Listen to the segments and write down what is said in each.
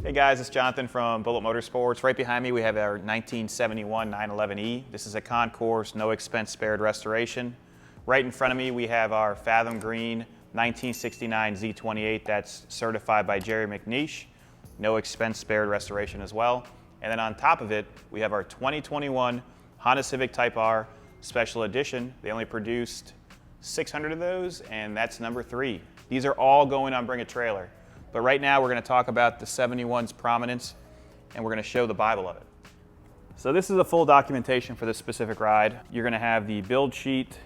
Hey guys, it's Jonathan from Bullet Motorsports. Right behind me we have our 1971 911E. This is a concourse, no expense spared restoration. Right in front of me we have our Fathom Green 1969 Z28 that's certified by Jerry McNeish. No expense spared restoration as well. And then on top of it, we have our 2021 Honda Civic Type R Special Edition. They only produced 600 of those, and that's number 3. These are all going on Bring a Trailer. But right now we're going to talk about the 71's prominence, and we're going to show the Bible of it. So this is a full documentation for this specific ride. You're going to have the build sheet,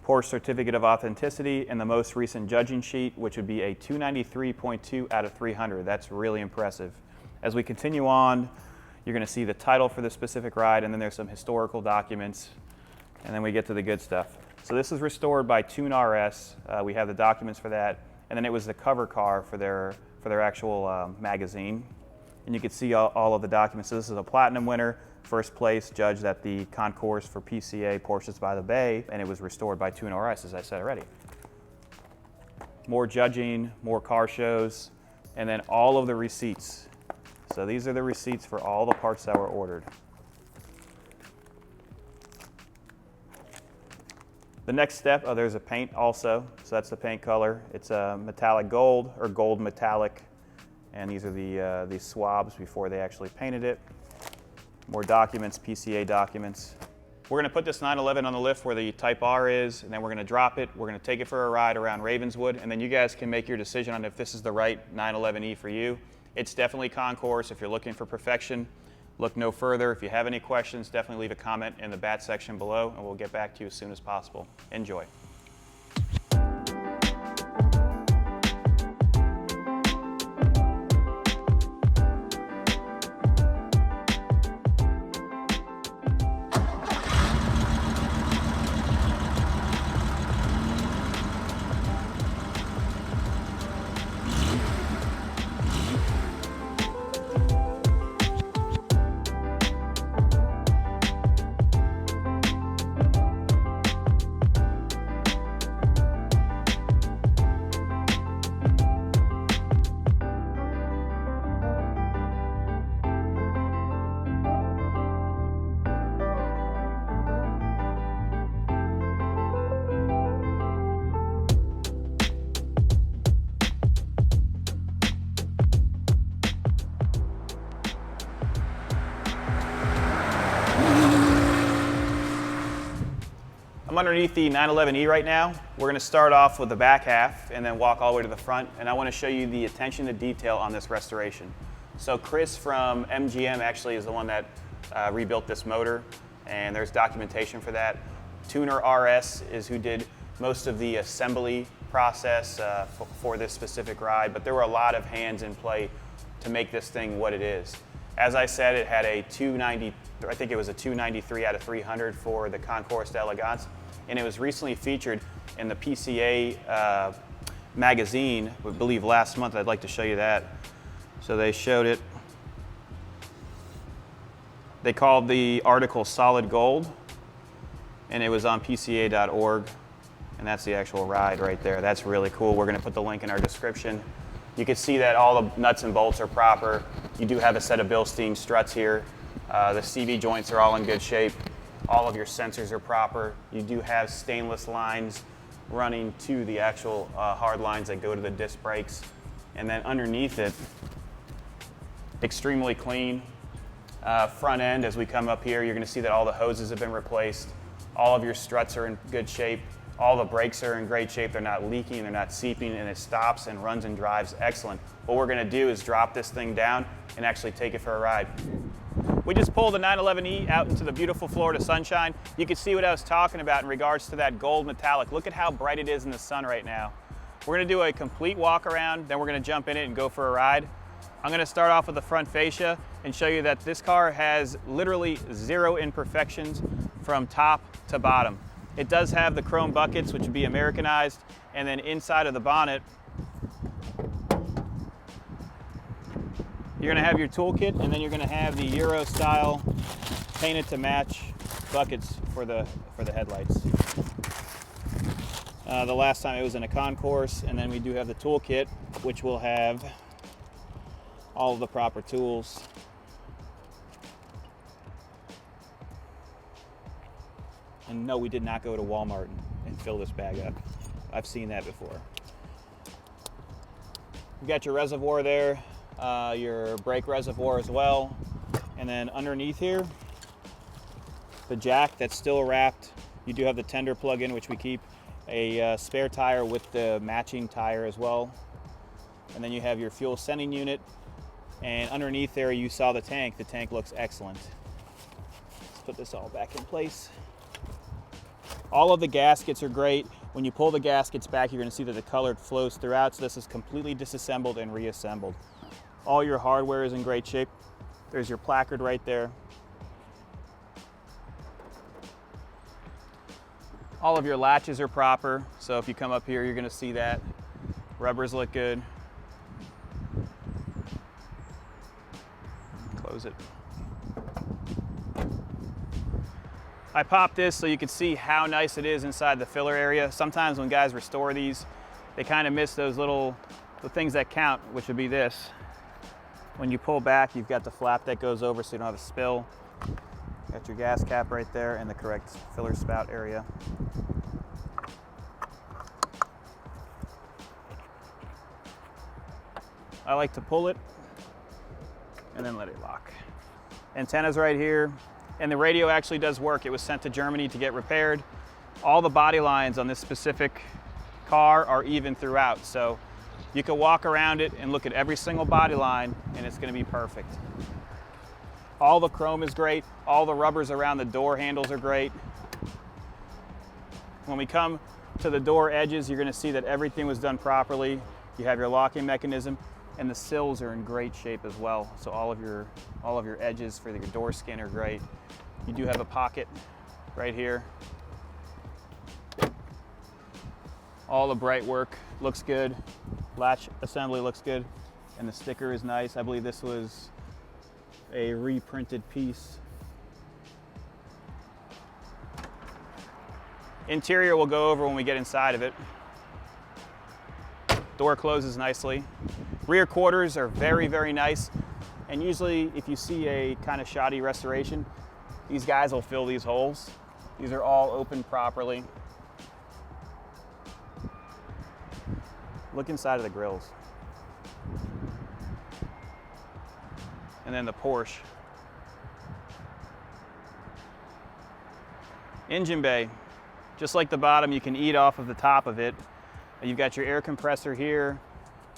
Porsche Certificate of Authenticity, and the most recent judging sheet, which would be a 293.2 out of 300. That's really impressive. As we continue on, you're going to see the title for the specific ride, and then there's some historical documents, and then we get to the good stuff. So this is restored by Tune RS. We have the documents for that. And then it was the cover car for their actual magazine. And you can see all of the documents. So this is a platinum winner, first place judged at the concourse for PCA Porsches by the Bay, and it was restored by Tune RS, as I said already. More judging, more car shows, and then all of the receipts. So these are the receipts for all the parts that were ordered. The next step, there's a paint also, so that's the paint color. It's a metallic gold, or gold metallic, and these are the swabs before they actually painted it. More documents, PCA documents. We're going to put this 911 on the lift where the Type R is, and then we're going to drop it. We're going to take it for a ride around Ravenswood, and then you guys can make your decision on if this is the right 911E for you. It's definitely concourse. If you're looking for perfection, look no further. If you have any questions, definitely leave a comment in the bat section below, and we'll get back to you as soon as possible. Enjoy. I'm underneath the 911E right now. We're going to start off with the back half and then walk all the way to the front, and I want to show you the attention to detail on this restoration. So Chris from MGM actually is the one that rebuilt this motor, and there's documentation for that. Tuner RS is who did most of the assembly process for this specific ride, but there were a lot of hands in play to make this thing what it is. As I said, it had a 290, I think it was a 293 out of 300 for the Concours d'Elegance, and it was recently featured in the PCA magazine, I believe last month. I'd like to show you that. So they showed it. They called the article Solid Gold, and it was on PCA.org, and that's the actual ride right there. That's really cool. We're gonna put the link in our description. You can see that all the nuts and bolts are proper. You do have a set of Bilstein struts here. The CV joints are all in good shape. All of your sensors are proper. You do have stainless lines running to the actual hard lines that go to the disc brakes. And then underneath it, extremely clean. Front end, as we come up here, you're gonna see that all the hoses have been replaced. All of your struts are in good shape. All the brakes are in great shape. They're not leaking, they're not seeping, and it stops and runs and drives excellent. What we're gonna do is drop this thing down and actually take it for a ride. We just pulled the 911E out into the beautiful Florida sunshine. You can see what I was talking about in regards to that gold metallic. Look at how bright it is in the sun right now. We're gonna do a complete walk around, then we're gonna jump in it and go for a ride. I'm gonna start off with the front fascia and show you that this car has literally 0 imperfections from top to bottom. It does have the chrome buckets, which would be Americanized, and then inside of the bonnet, you're gonna have your toolkit, and then you're gonna have the Euro style painted to match buckets for the headlights. The last time it was in a concourse, and then we do have the toolkit, which will have all of the proper tools. And no, we did not go to Walmart and fill this bag up. I've seen that before. You got your reservoir there, your brake reservoir as well. And then underneath here, the jack that's still wrapped. You do have the tender plug-in, which we keep, a spare tire with the matching tire as well. And then you have your fuel sending unit. And underneath there, you saw the tank. The tank looks excellent. Let's put this all back in place. All of the gaskets are great. When you pull the gaskets back, you're gonna see that the color flows throughout, so this is completely disassembled and reassembled. All your hardware is in great shape. There's your placard right there. All of your latches are proper, so if you come up here, you're gonna see that. Rubbers look good. Close it. I popped this so you can see how nice it is inside the filler area. Sometimes when guys restore these, they kind of miss those the things that count, which would be this. When you pull back, you've got the flap that goes over so you don't have a spill. Got your gas cap right there and the correct filler spout area. I like to pull it and then let it lock. Antennas right here. And the radio actually does work. It was sent to Germany to get repaired. All the body lines on this specific car are even throughout. So you can walk around it and look at every single body line and it's gonna be perfect. All the chrome is great. All the rubbers around the door handles are great. When we come to the door edges, you're gonna see that everything was done properly. You have your locking mechanism and the sills are in great shape as well. So all of your edges for your door skin are great. You do have a pocket right here. All the bright work looks good. Latch assembly looks good. And the sticker is nice. I believe this was a reprinted piece. Interior we'll go over when we get inside of it. Door closes nicely. Rear quarters are very, very nice. And usually if you see a kind of shoddy restoration, these guys will fill these holes. These are all open properly. Look inside of the grills. And then the Porsche. Engine bay. Just like the bottom, you can eat off of the top of it. You've got your air compressor here.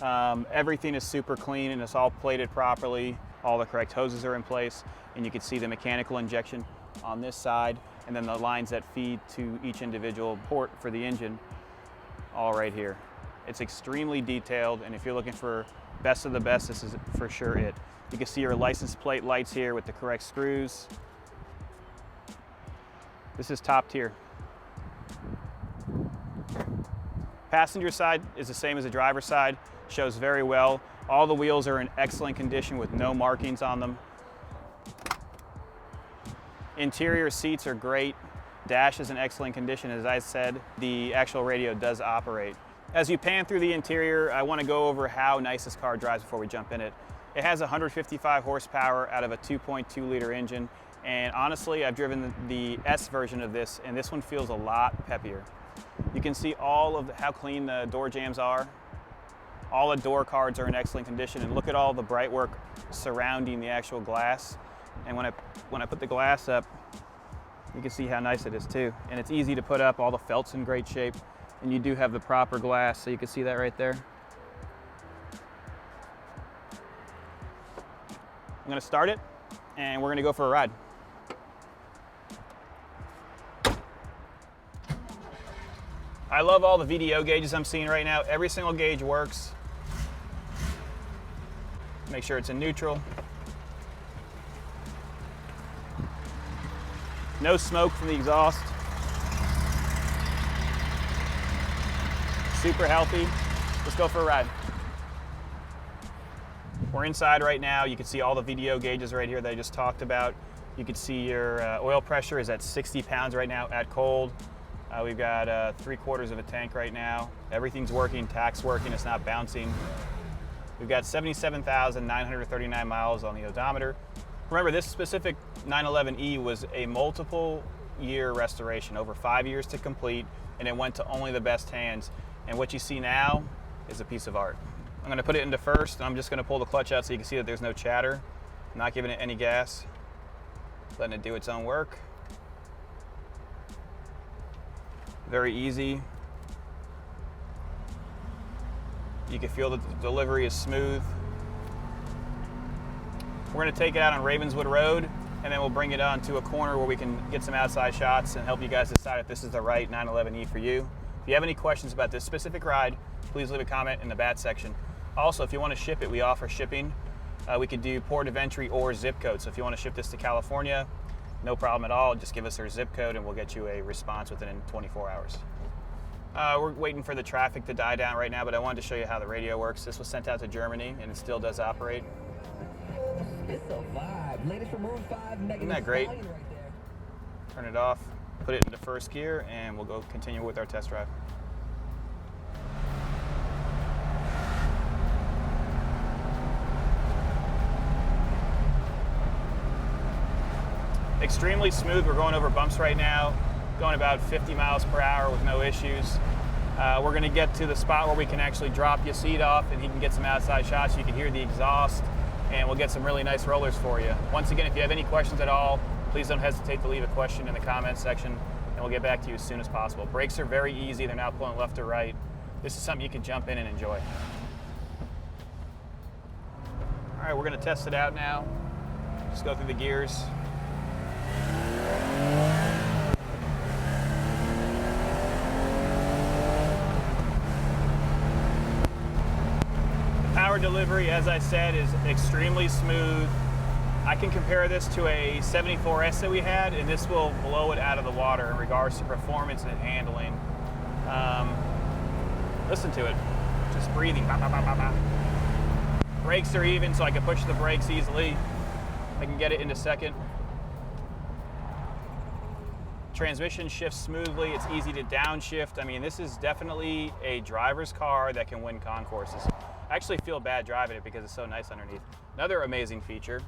Everything is super clean and it's all plated properly. All the correct hoses are in place, and you can see the mechanical injection on this side, and then the lines that feed to each individual port for the engine, all right here. It's extremely detailed, and if you're looking for best of the best, this is for sure it. You can see your license plate lights here with the correct screws. This is top tier. Passenger side is the same as the driver's side, shows very well. All the wheels are in excellent condition with no markings on them. Interior seats are great. Dash is in excellent condition. As I said, the actual radio does operate. As you pan through the interior, I want to go over how nice this car drives before we jump in it. It has 155 horsepower out of a 2.2 liter engine. And honestly, I've driven the S version of this, and this one feels a lot peppier. You can see all of how clean the door jambs are. All the door cards are in excellent condition, and look at all the bright work surrounding the actual glass. And when I put the glass up, you can see how nice it is too. And it's easy to put up. All the felt's in great shape, and you do have the proper glass, so you can see that right there. I'm gonna start it, and we're gonna go for a ride. I love all the VDO gauges I'm seeing right now. Every single gauge works. Make sure it's in neutral. No smoke from the exhaust. Super healthy. Let's go for a ride. We're inside right now. You can see all the VDO gauges right here that I just talked about. You can see your oil pressure is at 60 pounds right now at cold. We've got 3/4 of a tank right now. Everything's working, tach's working, it's not bouncing. We've got 77,939 miles on the odometer. Remember, this specific 911E was a multiple year restoration, over 5 years to complete, and it went to only the best hands. And what you see now is a piece of art. I'm gonna put it into first, and I'm just gonna pull the clutch out so you can see that there's no chatter. I'm not giving it any gas, letting it do its own work. Very easy. You can feel that the delivery is smooth. We're gonna take it out on Ravenswood Road, and then we'll bring it onto a corner where we can get some outside shots and help you guys decide if this is the right 911E for you. If you have any questions about this specific ride, please leave a comment in the BAT section. Also, if you want to ship it, we offer shipping. We could do port of entry or zip code. So if you want to ship this to California, no problem at all. Just give us our zip code and we'll get you a response within 24 hours. We're waiting for the traffic to die down right now, but I wanted to show you how the radio works. This was sent out to Germany and it still does operate. It's a vibe. Latest from Room 5, Megan. Isn't that great? Turn it off, put it into first gear, and we'll go continue with our test drive. Extremely smooth. We're going over bumps right now, going about 50 miles per hour with no issues. We're going to get to the spot where we can actually drop your seat off and he can get some outside shots. You can hear the exhaust, and we'll get some really nice rollers for you. Once again, if you have any questions at all, please don't hesitate to leave a question in the comments section and we'll get back to you as soon as possible. Brakes are very easy. They're not pulling left or right. This is something you can jump in and enjoy. All right, we're going to test it out now. Just go through the gears. Power delivery, as I said, is extremely smooth. I can compare this to a 74S that we had, and this will blow it out of the water in regards to performance and handling. Listen to it, just breathing. Bah, bah, bah, bah, bah. Brakes are even, so I can push the brakes easily. I can get it into second. Transmission shifts smoothly. It's easy to downshift. I mean, this is definitely a driver's car that can win concourses. I actually feel bad driving it because it's so nice underneath. Another amazing feature,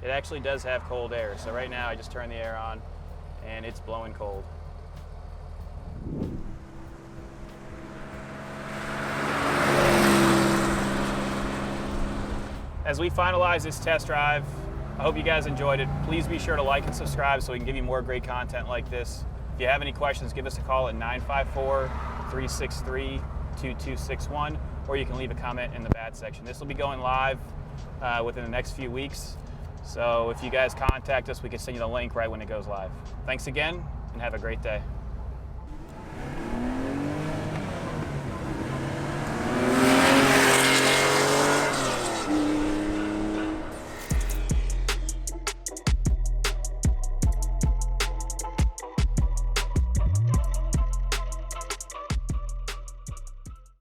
it actually does have cold air. So right now I just turned the air on and it's blowing cold. As we finalize this test drive, I hope you guys enjoyed it. Please be sure to like and subscribe so we can give you more great content like this. If you have any questions, give us a call at 954-363-2261, or you can leave a comment in the BAT section. This will be going live within the next few weeks. So if you guys contact us, we can send you the link right when it goes live. Thanks again, and have a great day.